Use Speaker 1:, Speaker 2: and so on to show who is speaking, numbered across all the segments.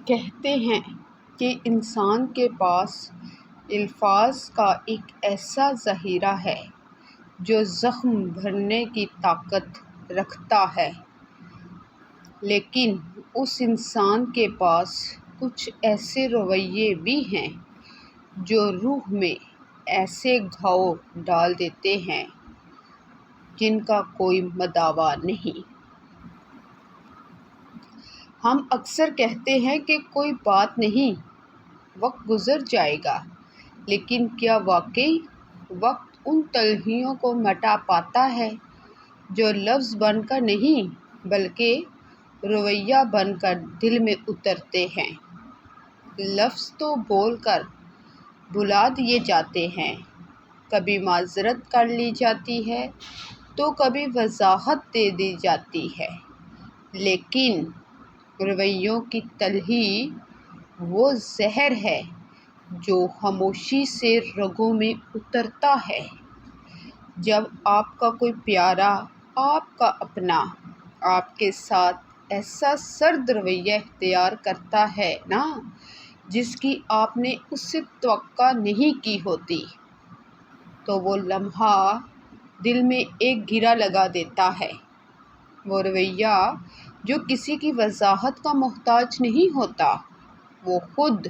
Speaker 1: کہتے ہیں کہ انسان کے پاس الفاظ کا ایک ایسا ذخیرہ ہے جو زخم بھرنے کی طاقت رکھتا ہے، لیکن اس انسان کے پاس کچھ ایسے رویے بھی ہیں جو روح میں ایسے گھاؤ ڈال دیتے ہیں جن کا کوئی مداوا نہیں۔ ہم اکثر کہتے ہیں کہ کوئی بات نہیں، وقت گزر جائے گا، لیکن کیا واقعی وقت ان تلخیوں کو مٹا پاتا ہے جو لفظ بن کر نہیں بلکہ رویہ بن کر دل میں اترتے ہیں؟ لفظ تو بول کر بھلا دیے جاتے ہیں، کبھی معذرت کر لی جاتی ہے تو کبھی وضاحت دے دی جاتی ہے، لیکن رویوں کی تلخی وہ زہر ہے جو خاموشی سے رگوں میں اترتا ہے۔ جب آپ کا کوئی پیارا، آپ کا اپنا، آپ کے ساتھ ایسا سرد رویہ اختیار کرتا ہے نا، جس کی آپ نے اس سے توقع نہیں کی ہوتی، تو وہ لمحہ دل میں ایک گرہ لگا دیتا ہے۔ وہ رویہ جو کسی کی وضاحت کا محتاج نہیں ہوتا، وہ خود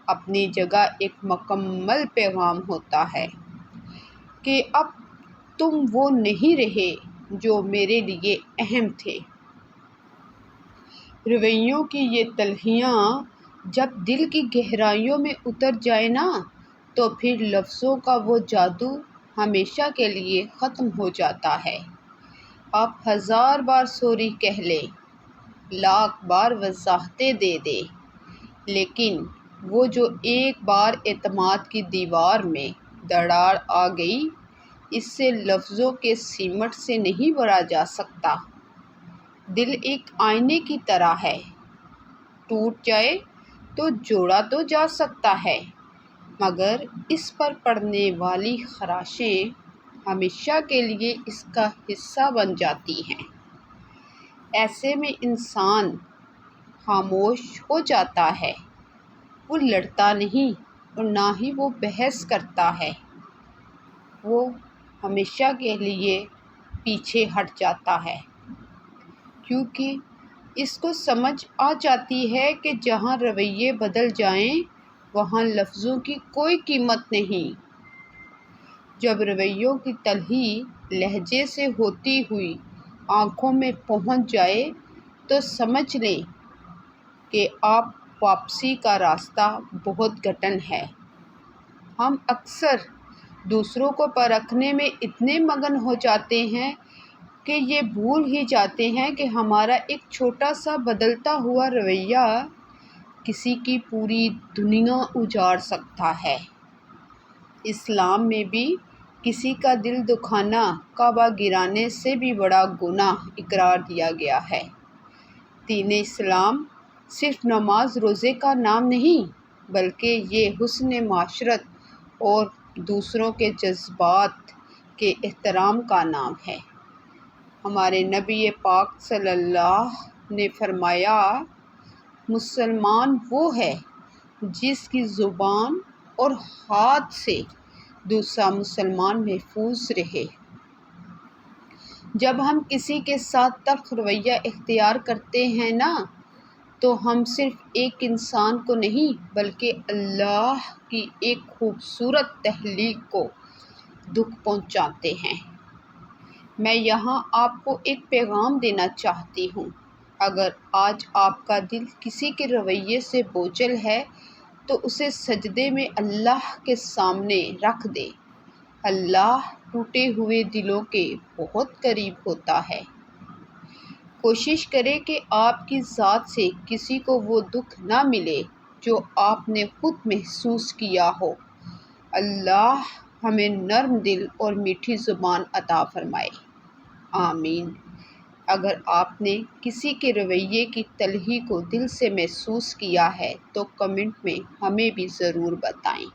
Speaker 1: اپنی جگہ ایک مکمل پیغام ہوتا ہے کہ اب تم وہ نہیں رہے جو میرے لیے اہم تھے۔ رویوں کی یہ تلخیاں جب دل کی گہرائیوں میں اتر جائیں نا، تو پھر لفظوں کا وہ جادو ہمیشہ کے لیے ختم ہو جاتا ہے۔ آپ 1000 بار سوری کہہ لیں، لاکھ بار وضاحتیں دے دیں، لیکن وہ جو ایک بار اعتماد کی دیوار میں دراڑ آ گئی، اس سے لفظوں کے سیمٹ سے نہیں بھرا جا سکتا۔ دل ایک آئینے کی طرح ہے، ٹوٹ جائے تو جوڑا تو جا سکتا ہے، مگر اس پر پڑنے والی خراشیں ہمیشہ کے لیے اس کا حصہ بن جاتی ہیں۔ ایسے میں انسان خاموش ہو جاتا ہے، وہ لڑتا نہیں اور نہ ہی وہ بحث کرتا ہے، وہ ہمیشہ کے لیے پیچھے ہٹ جاتا ہے، کیونکہ اس کو سمجھ آ جاتی ہے کہ جہاں رویے بدل جائیں وہاں لفظوں کی کوئی قیمت نہیں۔ جب رویوں کی تلخی لہجے سے ہوتی ہوئی آنکھوں میں پہنچ جائے تو سمجھ لیں کہ اب واپسی کا راستہ بہت گھٹن ہے۔ ہم اکثر دوسروں کو پرکھنے میں اتنے مگن ہو جاتے ہیں کہ یہ بھول ہی جاتے ہیں کہ ہمارا ایک چھوٹا سا بدلتا ہوا رویہ کسی کی پوری دنیا اجاڑ سکتا ہے۔ اسلام میں بھی کسی کا دل دکھانا کعبہ گرانے سے بھی بڑا گناہ قرار دیا گیا ہے۔ دین اسلام صرف نماز روزے کا نام نہیں، بلکہ یہ حسن معاشرت اور دوسروں کے جذبات کے احترام کا نام ہے۔ ہمارے نبی پاک صلی اللہ نے فرمایا، مسلمان وہ ہے جس کی زبان اور ہاتھ سے دوسرا مسلمان محفوظ رہے۔ جب ہم کسی کے ساتھ تلخ رویہ اختیار کرتے ہیں نا، تو ہم صرف ایک انسان کو نہیں بلکہ اللہ کی ایک خوبصورت تخلیق کو دکھ پہنچاتے ہیں۔ میں یہاں آپ کو ایک پیغام دینا چاہتی ہوں۔ اگر آج آپ کا دل کسی کے رویے سے بوجھل ہے تو اسے سجدے میں اللہ کے سامنے رکھ دیں۔ اللہ ٹوٹے ہوئے دلوں کے بہت قریب ہوتا ہے۔ کوشش کریں کہ آپ کی ذات سے کسی کو وہ دکھ نہ ملے جو آپ نے خود محسوس کیا ہو۔ اللہ ہمیں نرم دل اور میٹھی زبان عطا فرمائے، آمین۔ اگر آپ نے کسی کے رویے کی تلخی کو دل سے محسوس کیا ہے تو کمنٹ میں ہمیں بھی ضرور بتائیں۔